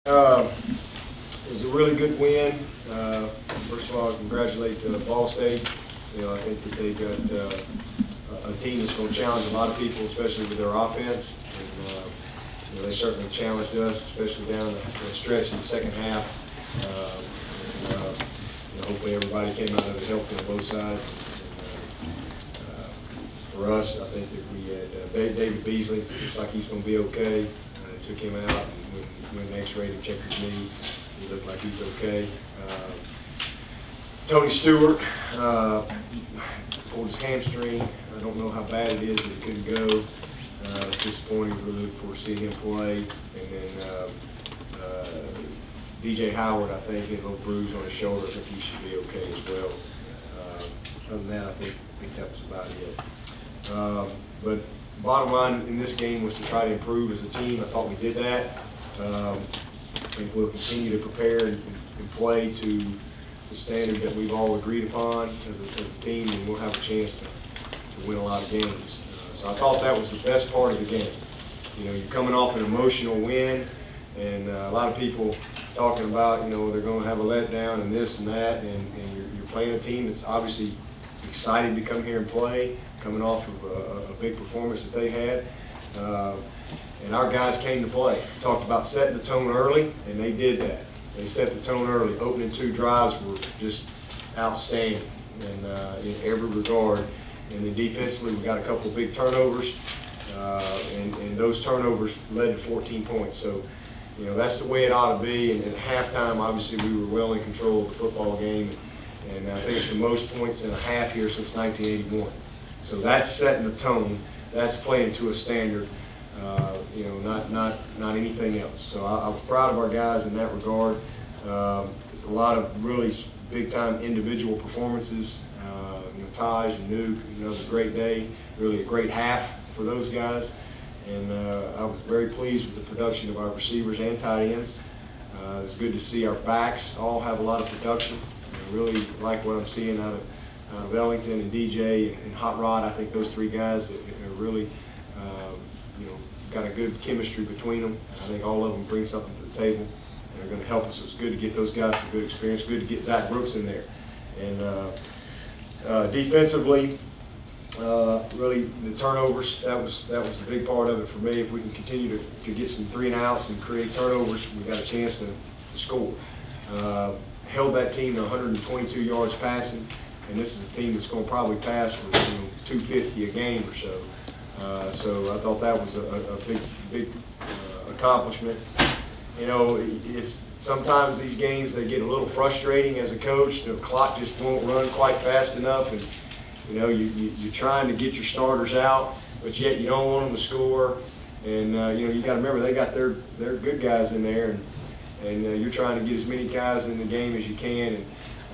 It was a really good win. First of all, I congratulate Ball State. I think that they got a team that's going to challenge a lot of people, especially with their offense. And, they certainly challenged us, especially down the stretch in the second half. Hopefully everybody came out of it healthy on both sides. For us, I think that we had David Beasley. Looks like he's going to be okay. Took him out, and when they X-rayed him, checked his knee, he looked like he's okay. Tony Stewart pulled his hamstring. I don't know how bad it is, but he couldn't go. Disappointing. Really look forward to seeing him play. And then DJ Howard, I think, had a little bruise on his shoulder. I think he should be okay as well. Other than that, I think that was about it. But bottom line in this game was to try to improve as a team. I thought we did that. I think we'll continue to prepare and play to the standard that we've all agreed upon as a team, and we'll have a chance to win a lot of games. So I thought that was the best part of the game. You're coming off an emotional win, and a lot of people talking about, they're going to have a letdown and this and that, and you're playing a team that's obviously excited to come here and play, coming off of a big performance that they had. And our guys came to play. Talked about setting the tone early, and they did that. They set the tone early. Opening 2 drives were just outstanding in every regard. And then defensively, we got a couple of big turnovers, and those turnovers led to 14 points. So, that's the way it ought to be. And at halftime, obviously, we were well in control of the football game. And I think it's the most points in a half here since 1981. So that's setting the tone. That's playing to a standard, not anything else. So I was proud of our guys in that regard. There's a lot of really big-time individual performances. Taj and Nuke, it was a great day, really a great half for those guys. And I was very pleased with the production of our receivers and tight ends. It was good to see our backs all have a lot of production. I really like what I'm seeing out of Ellington and DJ and Hot Rod. I think those 3 guys are really, got a good chemistry between them. I think all of them bring something to the table and are going to help us. So it's good to get those guys some good experience. Good to get Zach Brooks in there. And defensively, really the turnovers, that was the big part of it for me. If we can continue to get some 3 and outs and create turnovers, we got a chance to score. Held that team to 122 yards passing, and this is a team that's going to probably pass for 250 a game or so. So I thought that was a big accomplishment. It's sometimes these games, they get a little frustrating as a coach. The clock just won't run quite fast enough, and you're trying to get your starters out, but yet you don't want them to score. And you got to remember they got their good guys in there, and you're trying to get as many guys in the game as you can,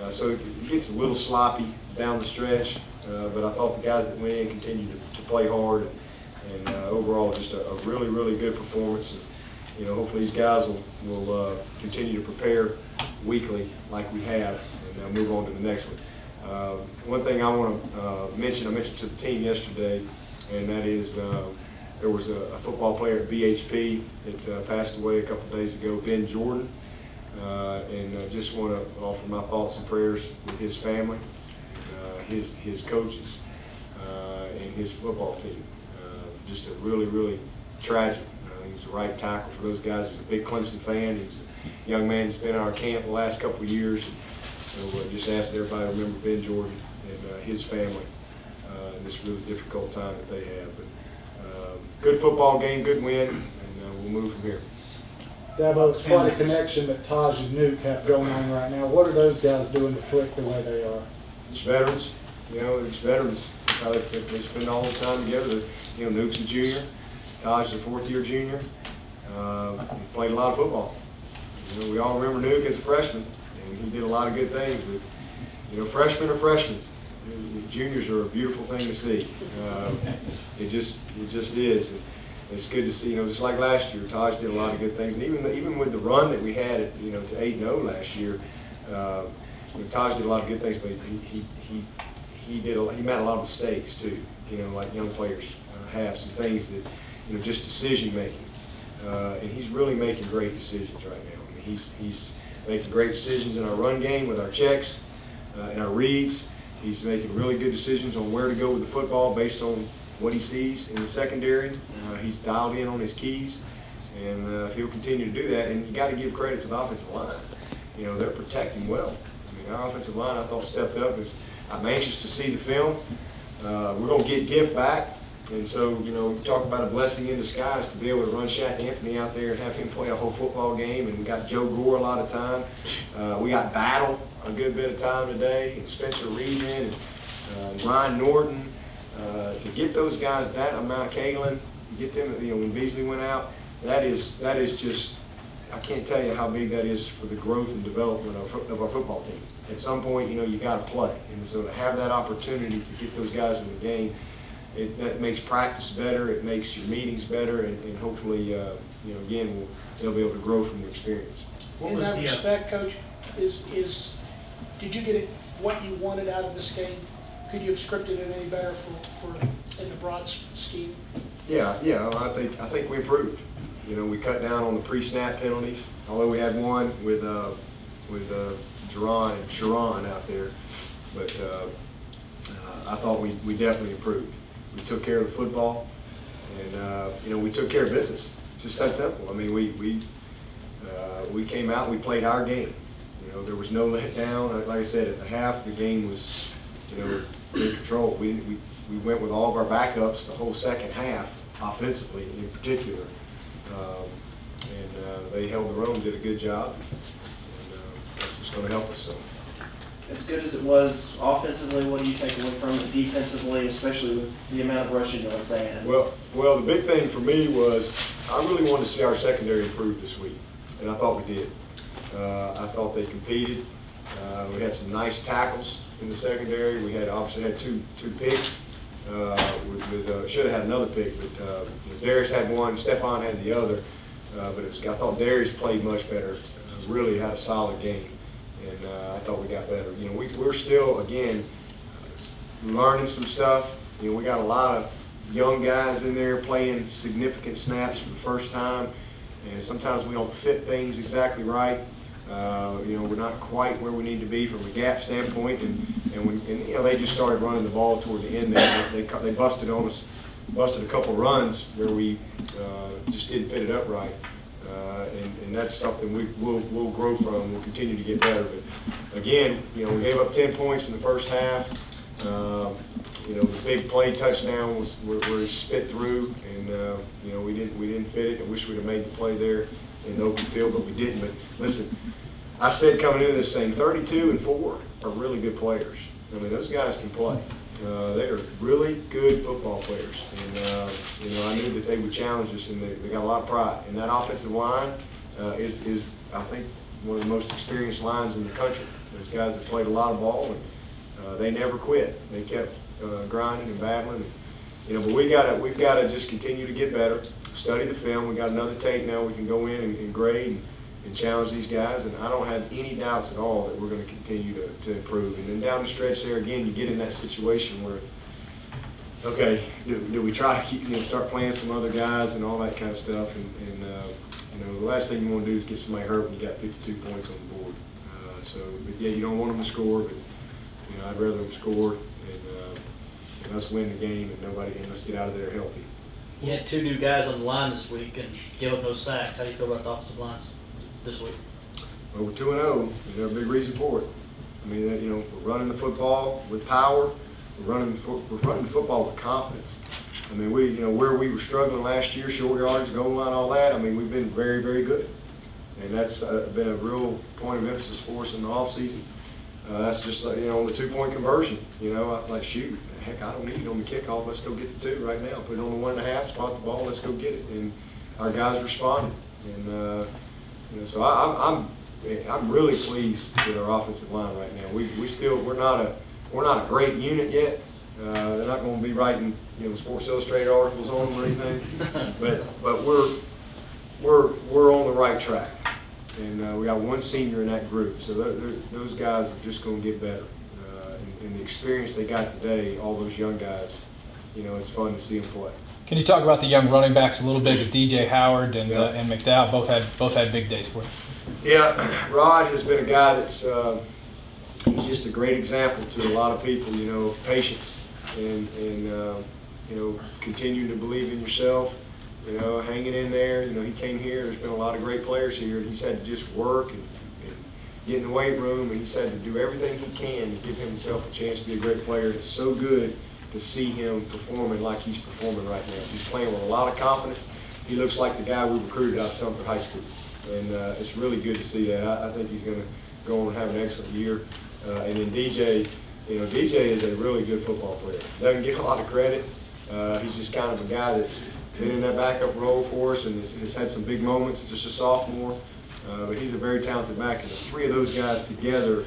and so it gets a little sloppy down the stretch. But I thought the guys that went in continued to play hard, and overall just a really good performance. And, hopefully these guys will continue to prepare weekly like we have, and move on to the next one. One thing I want to mention, I mentioned to the team yesterday, and that is there was a football player at BHP that passed away a couple of days ago, Ben Jordan, and I just want to offer my thoughts and prayers with his family, his coaches, and his football team. Just a really tragic. He was a right tackle for those guys. He was a big Clemson fan. He was a young man that's been at our camp the last couple of years. So just ask everybody to remember Ben Jordan and his family in this really difficult time that they have. But good football game, good win, and we'll move from here. Dabo, it's quite a connection that Taj and Nuke have going on right now. What are those guys doing to click the way they are? Just veterans. They're just veterans. They spend all the time together. Nuke's a junior. Taj is a 4th-year junior. He played a lot of football. We all remember Nuke as a freshman, and he did a lot of good things. But freshmen are freshmen. Juniors are a beautiful thing to see. It just is. And it's good to see. Just like last year, Taj did a lot of good things, and even with the run that we had at to 8-0 last year, Taj did a lot of good things, but he made a lot of mistakes too. Like young players have some things that just decision making. and he's really making great decisions right now. I mean, he's making great decisions in our run game with our checks, and our reads. He's making really good decisions on where to go with the football based on what he sees in the secondary. He's dialed in on his keys, and he'll continue to do that. And you got to give credit to the offensive line. You know, they're protecting well. I mean, our offensive line, I thought, stepped up. I'm anxious to see the film. We're going to get Gift back. And so, you know, talk about a blessing in disguise to be able to run Shaq Anthony out there and have him play a whole football game. And we got Joe Gore a lot of time. We got Battle a good bit of time today, and Spencer Regan, and Ryan Norton. To get those guys that amount, Kalen, get them, you know, when Beasley went out, that is just, I can't tell you how big that is for the growth and development of our football team. At some point, you know, you got to play. And so to have that opportunity to get those guys in the game, that makes practice better, it makes your meetings better, and hopefully, you know, again, they'll be able to grow from the experience. In that respect, Coach, did you get it what you wanted out of this game? Could you have scripted it any better for in the broad scheme? Yeah, I think we improved. You know, we cut down on the pre-snap penalties, although we had one with Jerron and Sharon out there, but I thought we definitely improved. We took care of the football, and you know, we took care of business. It's just that simple. I mean, we came out, we played our game. You know, there was no letdown. Like I said, at the half, the game was, you know, in control. We went with all of our backups the whole second half, offensively in particular, and they held their own, did a good job, and that's just going to help us. So. As good as it was offensively, what do you take away from it defensively, especially with the amount of rushing yards they had? Well, the big thing for me was I really wanted to see our secondary improve this week, and I thought we did. I thought they competed. We had some nice tackles in the secondary. We obviously had two picks. Should have had another pick, but Darius had one, Stephon had the other. But I thought Darius played much better. Really had a solid game. And I thought we got better. You know, we're still, again, learning some stuff. You know, we got a lot of young guys in there playing significant snaps for the first time, and sometimes we don't fit things exactly right. You know, we're not quite where we need to be from a gap standpoint, and you know, they just started running the ball toward the end there. They busted on us, busted a couple runs where we just didn't fit it up right. And that's something we'll grow from. We'll continue to get better. But again, you know, we gave up 10 points in the first half. You know, the big play touchdown was where it spit through, and you know, we didn't fit it. I wish we'd have made the play there in the open field, but we didn't. But listen, I said coming into this thing, 32 and 4 are really good players. I mean, those guys can play. They are really good football players, and you know, I knew that they would challenge us, and they got a lot of pride. And that offensive line is I think one of the most experienced lines in the country. Those guys have played a lot of ball, and they never quit. They kept grinding and battling. And, you know, but we've got to just continue to get better. Study the film. We got another tape now. We can go in and grade and challenge these guys, and I don't have any doubts at all that we're going to continue to improve. And then down the stretch there, again, you get in that situation where, okay, do we try to keep, you know, start playing some other guys and all that kind of stuff, and you know, the last thing you want to do is get somebody hurt when you got 52 points on the board. But yeah, you don't want them to score, but you know, I'd rather them score and us win the game and us get out of there healthy. You had 2 new guys on the line this week and gave up no sacks. How do you feel about the offensive lines this week? Well, we're 2-0, and there's a big reason for it. I mean, you know, we're running the football with power. We're running the football with confidence. I mean, you know, where we were struggling last year, short yards, goal line, all that. I mean, we've been very, very good, and that's been a real point of emphasis for us in the off season. That's just you know, on the 2-point conversion. You know, I'm like, shoot, heck, I don't need it on the kickoff. Let's go get the 2 right now. Put it on the 1.5, spot the ball. Let's go get it. And our guys responded, and you know, so I'm really pleased with our offensive line right now. We're not a great unit yet. They're not going to be writing, you know, Sports Illustrated articles on them or anything, but we're on the right track, and we got 1 senior in that group, so those guys are just going to get better. And the experience they got today, all those young guys, you know, it's fun to see them play. Can you talk about the young running backs a little bit with DJ Howard and Yeah. and McDowell? Both had big days for you. Yeah, Rod has been a guy that's he's just a great example to a lot of people, you know, of patience and you know, continuing to believe in yourself, you know, hanging in there. You know, he came here, there's been a lot of great players here, and he's had to just work and get in the weight room, and he's had to do everything he can to give himself a chance to be a great player. It's so good to see him performing like he's performing right now. He's playing with a lot of confidence. He looks like the guy we recruited out of Sumter High School, and it's really good to see that. I think he's going to go on and have an excellent year. And then DJ, you know, DJ is a really good football player. Doesn't get a lot of credit. He's just kind of a guy that's been in that backup role for us and has had some big moments. He's just a sophomore, but he's a very talented back. And the three of those guys together,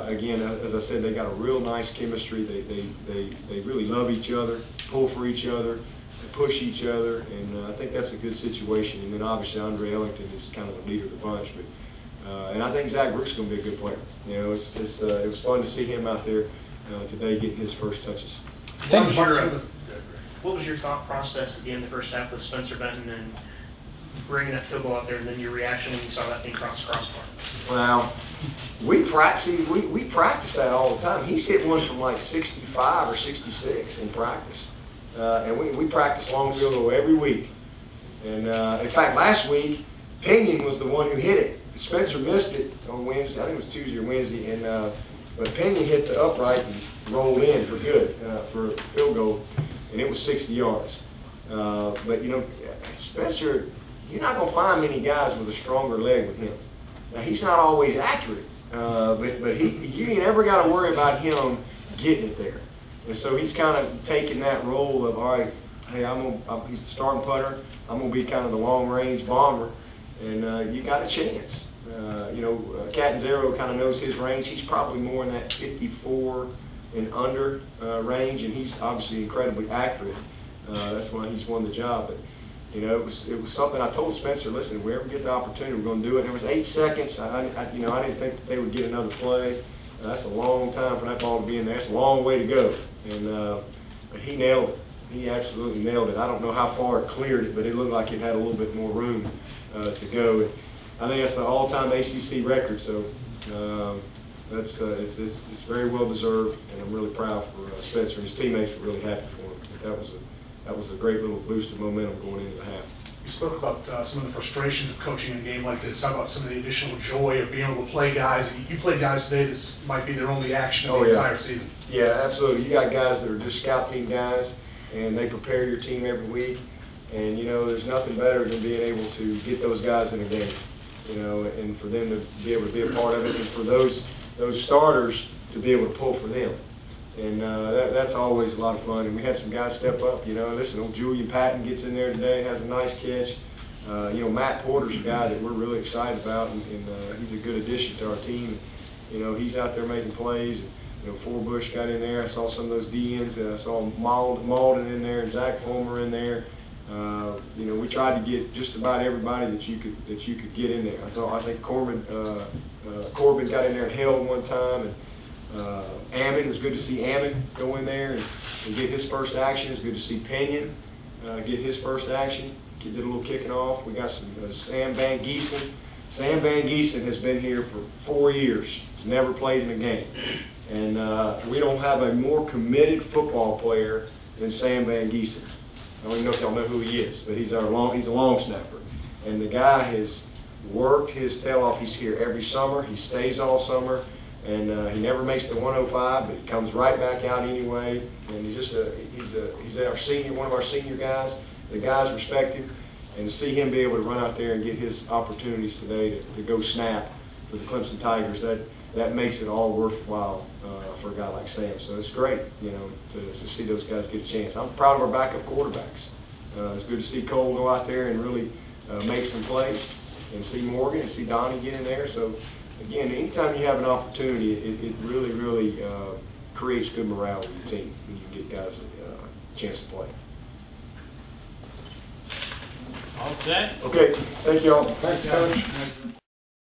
again, as I said, they got a real nice chemistry. They really love each other, pull for each other, they push each other, and I think that's a good situation. And then obviously Andre Ellington is kind of the leader of the bunch, but and I think Zach Brooks is going to be a good player. You know, it was fun to see him out there today getting his first touches. What was your thought process at the end of the first half with Spencer Benton and bringing that field goal out there, and then your reaction when you saw that thing cross the crossbar? Well, we practice that all the time. He's hit one from like 65 or 66 in practice, and we practice long field goal every week. And in fact, last week Pinion was the one who hit it. Spencer missed it on Wednesday. I think it was Tuesday or Wednesday, and but Pinion hit the upright and rolled in for good for a field goal, and it was 60 yards. But you know, Spencer, you're not going to find many guys with a stronger leg with him. Now he's not always accurate, but you ain't ever got to worry about him getting it there. And so he's kind of taking that role of, all right, hey, he's the starting putter. I'm going to be kind of the long range bomber, and you got a chance. You know, Catanzaro kind of knows his range. He's probably more in that 54 and under range, and he's obviously incredibly accurate. That's why he's won the job. But you know, it was something I told Spencer. Listen, if we ever get the opportunity, we're going to do it. And there was 8 seconds. I didn't think that they would get another play. That's a long time for that ball to be in there. That's a long way to go. And but he nailed it. He absolutely nailed it. I don't know how far it cleared it, but it looked like it had a little bit more room to go. And I think that's the all-time ACC record. So it's very well deserved, and I'm really proud for Spencer. And his teammates were really happy for him. That was a great little boost of momentum going into the half. You spoke about some of the frustrations of coaching a game like this. How about some of the additional joy of being able to play guys? You played guys today, this might be their only action of the entire season. Yeah, absolutely. You got guys that are just scout team guys, and they prepare your team every week. And, you know, there's nothing better than being able to get those guys in a game, you know, and for them to be able to be a part of it, and for those starters to be able to pull for them. And that's always a lot of fun. And we had some guys step up. You know, listen, old Julian Patton gets in there today, has a nice catch. You know, Matt Porter's a guy that we're really excited about, and he's a good addition to our team. You know, he's out there making plays. You know, Forbush got in there. I saw some of those DNs. I saw Malden in there and Zach Fulmer in there. You know, we tried to get just about everybody that you could get in there. I think Corbin got in there and held one time, and Ammon, it was good to see Ammon go in there and get his first action. It was good to see Pinion get his first action. Did a little kicking off. We got some Sam Van Giesen. Sam Van Giesen has been here for 4 years. He's never played in a game. And we don't have a more committed football player than Sam Van Giesen. I don't even know if y'all know who he is, but he's a long snapper. And the guy has worked his tail off. He's here every summer. He stays all summer. And he never makes the 105, but he comes right back out anyway. And he's just he's our senior, one of our senior guys. The guys respect him, and to see him be able to run out there and get his opportunities today to go snap for the Clemson Tigers, that makes it all worthwhile for a guy like Sam. So it's great, you know, to see those guys get a chance. I'm proud of our backup quarterbacks. It's good to see Cole go out there and really make some plays, and see Morgan and see Donnie get in there. So again, anytime you have an opportunity, it really creates good morale with your team when you get guys a chance to play. All set? Okay, thank you all. Thanks, Coach.